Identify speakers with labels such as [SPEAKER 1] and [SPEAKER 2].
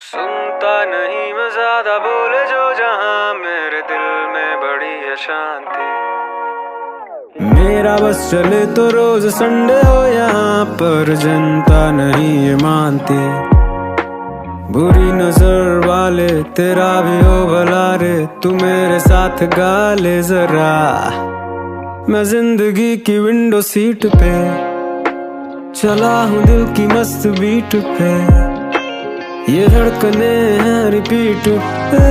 [SPEAKER 1] सुनता नहीं मैं ज्यादा बोले जो जहां मेरे दिल में बड़ी अशांति। मेरा बस चले तो रोज संडे हो यहाँ पर जनता नहीं ये मानती। बुरी नजर वाले तेरा भी हो भला रे, तू मेरे साथ गा ले जरा। मैं जिंदगी की विंडो सीट पे चला हूँ दिल की मस्त बीट पे, ये धड़कने हैं रिपीट पे।